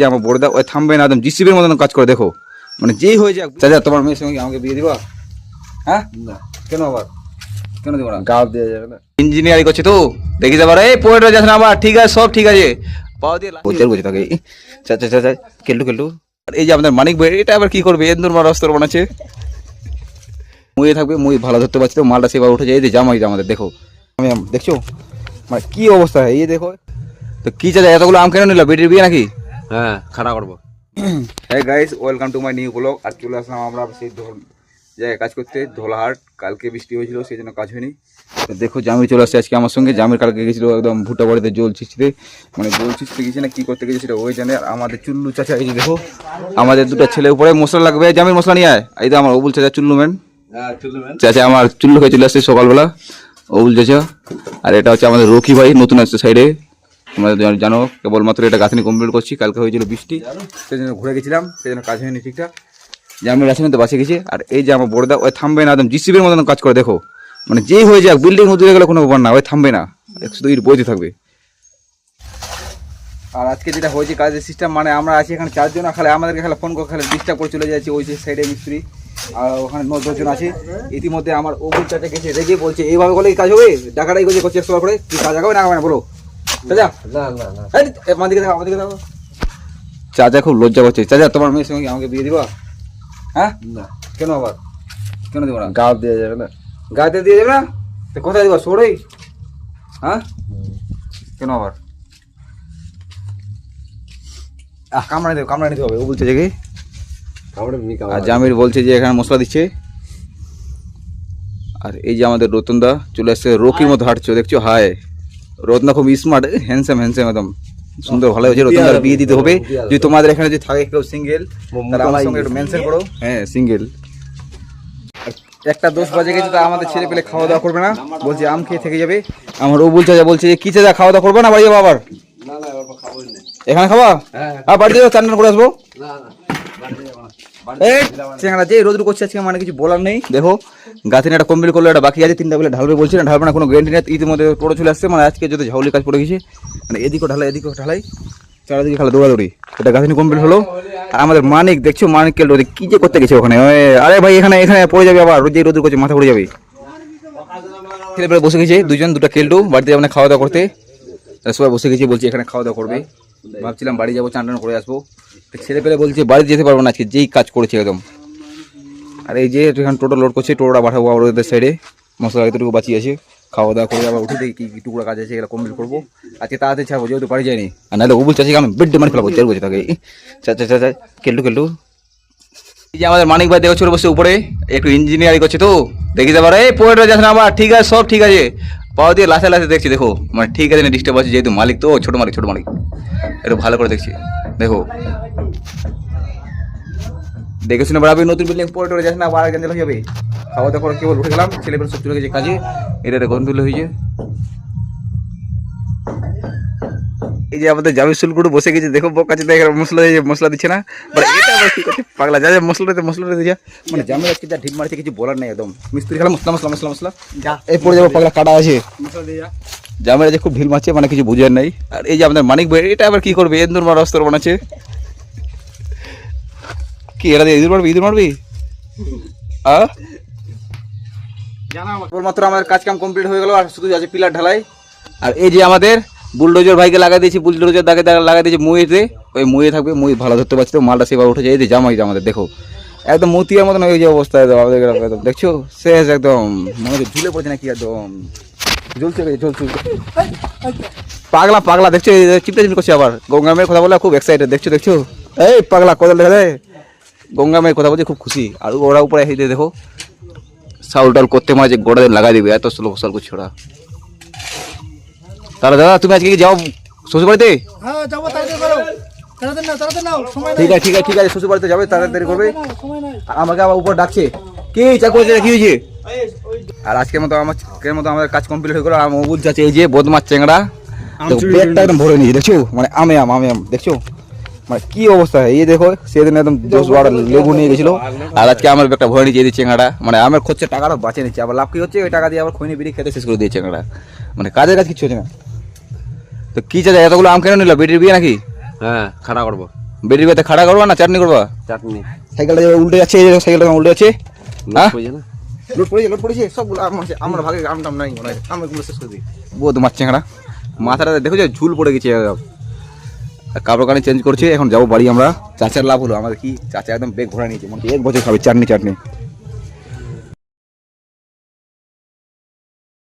আমার বড়দা ওই থামবে না, একদম জিসিবির মতন কাজ করে দেখো, মানে যেই হয়ে যাক। চাচা তোমার মেয়ের সঙ্গে আমাকে বিয়ে দিবা? হ্যাঁ না, কেন আবার কেন দেবো না? গাল দেওয়া যাবে না। ইঞ্জিনিয়ারিং করছে তো দেখি যাবার, এই পয়েন্ট যাস না আবার, ঠিক আছে সব ঠিক আছে, পাও দিয়ে বলছে বলছে তাকে চাচা চাচা কেলটু কেলটু। আর এই যে আমাদের মানিক ভাই, এটা আবার কি করবে, এন্দুর মার অস্ত্র বানাচ্ছে। মুয়ে থাকবে, মুই ভালো ধরতে পারছি তো, মালটা সেবার উঠে যায়। এই যে জামাই আমাদের দেখো, আমি দেখছো মানে কি অবস্থা, এই যে দেখো তো কি চাচা এতগুলো আম কেন নিল, বেটির বিয়ে নাকি? হ্যাঁ, খাড়া করবো। হ্যাঁ guys, welcome to my new blog. আর চলে আসলাম আমরা সেই জায়গায় কাজ করতে, ধোলাহাট। কালকে বৃষ্টি হয়েছিল, সেই জন্য কাজ হয়নি। তো দেখো জামি চলে আসছে আজকে আমার সঙ্গে। জামির কালকে গেছিলো একদম ভুট্টা বাড়িতে জল ছিঁচতে, মানে জল ছিঁচতে গেছে না কি করতে গেছে সেটা ওই জানে। আর আমাদের চুল্লু চাচা, এই যে দেখো আমাদের দুটো ছেলে উপরে মশলা লাগবে, জামির মশলা নিয়ে আয়। এই তো আমার অবুল চাচা চুল্লু ম্যান, চাচা আমার চুল্লু খেয়ে চলে আসছে সকালবেলা, অবুল চাচা। আর এটা হচ্ছে আমাদের রকি ভাই, নতুন আসছে সাইডে, তোমরা জানো। কেবলমাত্র এটা গাঁথনি কমপ্লিট করছি, কালকে হয়েছিল বৃষ্টি, সেই জন্য ঘুরে গেছিলাম, সেই জন্য কাজ হয়নি ঠিকঠাক। জামির আসেনি তো বাসে গেছি। আর এই যে আমার বড়দা, ওই থামবে না, একদম জিসিবির মতন কাজ করে দেখো, মানে যেই হয়ে যাক, বিল্ডিং উঠে গেলে কোনো ব্যাপার না, ওই থামবে না, শুধু বইতে থাকবে। আর আজকে যেটা হয়েছে কাজের সিস্টেম, মানে আমরা আছি এখানে 4 জন, খালি আমাদেরকে খালি ফোন করে খালি ডিস্টার্ব করে চলে যাচ্ছে ওই যে সাইডে মিস্ত্রি, আর ওখানে 9-10 জন আছে। ইতিমধ্যে আমার অবুল চাচা গেছে রেগে, বলছে এইভাবে বলে কাজ হবে, ডাকাটাই করছে 100 করে, কি কাজ আগাবে না না বলো চাচা? না না না, আমাদেরকে দেখো, আমাদেরকে দেখো। চাচা খুব লজ্জা করছে। চাচা তোমার মেয়ের সঙ্গে আমাকে বিয়ে দিবা? হ্যাঁ না, কেন আবার কেন দেবো না? গাল দেওয়া যাবে না। গাড়িতে দিয়ে যাবে না তো কোথায় দিবা, সরেই? হ্যাঁ কেন আবার? কামড়া নিতে হবে, ও বলছে যে কি? আর জামির বলছে যে এখানে মশলা দিচ্ছে। আর এই যে আমাদের রতনদা চলে আসছে, রকির মতো হাঁটছে দেখছো। হায় রত্না খুব স্মার্ট, হ্যান্ডসাম হ্যান্ডসাম একদম সুন্দর, ভালো হয়েছে। রতনদার বিয়ে দিতে হবে। যদি তোমাদের এখানে যদি থাকে কেউ সিঙ্গেল, তাহলে আমার সঙ্গে একটু মেনশন করো। হ্যাঁ সিঙ্গেল। 1টা 10 বাজে গেছে, তা আমাদের ছেলে পেলে খাওয়া দাওয়া করবে না, বলছে আম খেয়ে থেকে যাবে। আমার ও বলছে বলছে যে কি চাচা খাওয়া দাওয়া করবে না, বাড়ি যাবো আবার? এখানে খাওয়া? হ্যাঁ বাড়ি যাবো, চান করে আসবো। এই চেঙ্গারা যে রোদ করছে আজকে, মানে কিছু বলার নেই। দেখো গাঁথিনি একটা কমপ্লিট করলো, এটা বাকি আছে, 3টা বেলে ঢালবে বলছে না, ঢালবে না কোনো গ্যারান্টি নেই। ইতিমধ্যে টোটো চলে আসছে, মানে আজকে যদি ঝাউলি কাজ পড়ে গেছে, মানে এদিকেও ঢালাই এদিকেও ঢালাই, চারিদিকে খালি দৌড়াদৌড়ি। এটা গাঁথিনি কমপ্লিট হলো। আর আমাদের মানিক দেখছো, মানিক কেল কি যে করতে গেছে ওখানে। আরে ভাই এখানে এখানে পড়ে যাবে আবার, রোদ রোদ করছে, মাথা পড়ে যাবে। ছেলেপেলে বসে গেছে, 2 জন 2টা কেলটু বাড়িতে যাবে খাওয়া দাওয়া করতে। সবাই বসে গেছে, বলছে এখানে খাওয়া দাওয়া করবে। ভাবছিলাম বাড়ি যাবো, চান টান করে আসবো। ছেলে পেলে বলছে বাড়ি যেতে পারবো না আজকে, যেই কাজ করেছে একদম। আর এই যে এখানে টোটো লোড করছে, টোটোটা পাঠাবো আবার ওদের সাইডে। মশলা এতটুকু বাঁচিয়ে আছে, খাওয়া দাওয়া করে আবার উঠে দেখি কি টুকরা কাজ আছে, এগুলো কমপ্লিট করবো আজকে। তাড়াতাড়ি ছাড়বো, যেহেতু বাড়ি যায়নি। আর নাহলে ও বলছে আমি বেড মারি ফেলাবো, চেয়ার বসে থাকে। চাচা চাচা কেলটু কেলটু। এই যে আমাদের মানিক ভাই দেখো ছোট বসে উপরে, একটু ইঞ্জিনিয়ারিং করছে তো দেখি যাবার, এই পয়েন্ট যাস না আবার, ঠিক আছে সব ঠিক আছে, পাওয়া দিয়ে লাসে লাসে দেখছি। দেখো মানে ঠিক আছে না, ডিস্টার্ব আছে, যেহেতু মালিক তো ছোট মালিক একটু ভালো করে দেখছি। দেখো দেখে শুনে বাড়াবে, নতুন বিল্ডিং পরে টরে যাস না, আবার গেঞ্জাল হয়ে যাবে। খাওয়া দাওয়া করে কেবল উঠে গেলাম, ছেলেপেলে সব চলে গেছে কাজে। এটা গরম তুলে হয়েছে। এই যে আমাদের জামি শুল্কুটু বসে গেছে, দেখো বকাচ্ছে, দেখে মশলা দিচ্ছে না, এটা আবার কি করছে পাগলা, যা মশলাটা দিচ্ছে। মানে জামির আজকে যা ঢিপ মারছে, কিছু বলার নেই একদম। মিস্ত্রি খেলা মশলা মশলা মশলা মশলা এই পড়ে যাবো, পাগলা কাটা আছে। জামির আজকে খুব ঢিল মারছে, মানে কিছু বুঝার নাই। আর এই যে আমাদের মানিক ভাই, এটা আবার কি করবে, এন্দুর মার অস্ত্র বানাচ্ছে। কি এরা দিয়ে ইঁদুর মারবি? মাত্র আমার কাজ কাম কমপ্লিট হয়ে গেল, আর শুধু আছে পিলার ঢালাই। আর এই যে আমাদের বুলডোজার ভাইকে লাগাই দিয়েছি, বুলডোজার দাগে লাগাই দিয়েছি মুয়েতে, ওই মুয়ে থাকবে, মুই ভালো ধরতে পারছি তো, মালটা সেবার উঠে যায়। এই যে জামাই আমাদের দেখো একদম মতিয়ার মতন ওই যে অবস্থা, একদম দেখছো শেষ, একদম মনে হচ্ছে ঝুলে পড়ছে না কি, একদম ঝুলছে পাগলা পাগলা। দেখছো চিপটা চিপি করছে, আবার গঙ্গা মেয়ের কথা বলে খুব এক্সাইটেড। দেখছো এই পাগলা কোদাল দেখা যায়, গঙ্গা মেয়ের কথা বলছে খুব খুশি। আর ওরা উপরে হেঁটে দেখো সাউল টাউল করতে মাঝে গোড়া দিন লাগাই দিবে, এত স্লো ফসল করছে ওরা। তাহলে দাদা তুমি আজকে কি যাও শ্বশুর বাড়িতে? ঠিক আছে শ্বশুর বাড়িতে যাবে, তাড়াতাড়ি করবে। আমাকে আবার উপর ডাকছে, কি চাকু কি হয়েছে? আর আজকের মতো আমাদের কাজ কমপ্লিট হয়ে গেল। আর মবুল যাচ্ছে, এই যে বদমাস চেংড়া, একদম ভরে নিয়েছে দেখছো, মানে আমি আম দেখছো মানে কি অবস্থা। এই দেখো সেদিন একদম 10-12 লেবু নিয়ে গেছিল, আর আজকে আমার একটা ভয় নিয়ে দিয়ে চেঙ্গাটা, মানে আমার খরচে টাকাটা বাঁচে নিচ্ছে। আবার লাভ কি হচ্ছে, ওই টাকা দিয়ে আবার খৈনি বিড়ি খেতে শেষ করে দিয়ে চেঙ্গাটা, মানে কাজের কাজ কিছু হচ্ছে না। তো কি চাচা এতগুলো আম কেন নিল, বেটির বিয়ে নাকি? হ্যাঁ, খাড়া করবো। বেটির বেতে খাড়া করবা না চাটনি করবা? চাটনি সাইকেলটা যেভাবে উল্টে যাচ্ছে, এই যে সাইকেলটা যেমন উল্টে যাচ্ছে, হ্যাঁ হয়ে যায় না? লোড পড়েছে সবগুলো আমার ভাগে আম টাম নাই মনে হয়, আমগুলো শেষ করে দিই। বোধ মারছে খাড়া, মাথাটা দেখো যে ঝুল পড়ে গেছে। কাপড় কানি চেঞ্জ করছে, এখন যাবো বাড়ি আমরা। চাচার লাভ হলো আমাদের, কি চাচা একদম বেগ ঘোরা নিয়েছে, মানে 1 বছর খাবে চাটনি চাটনি।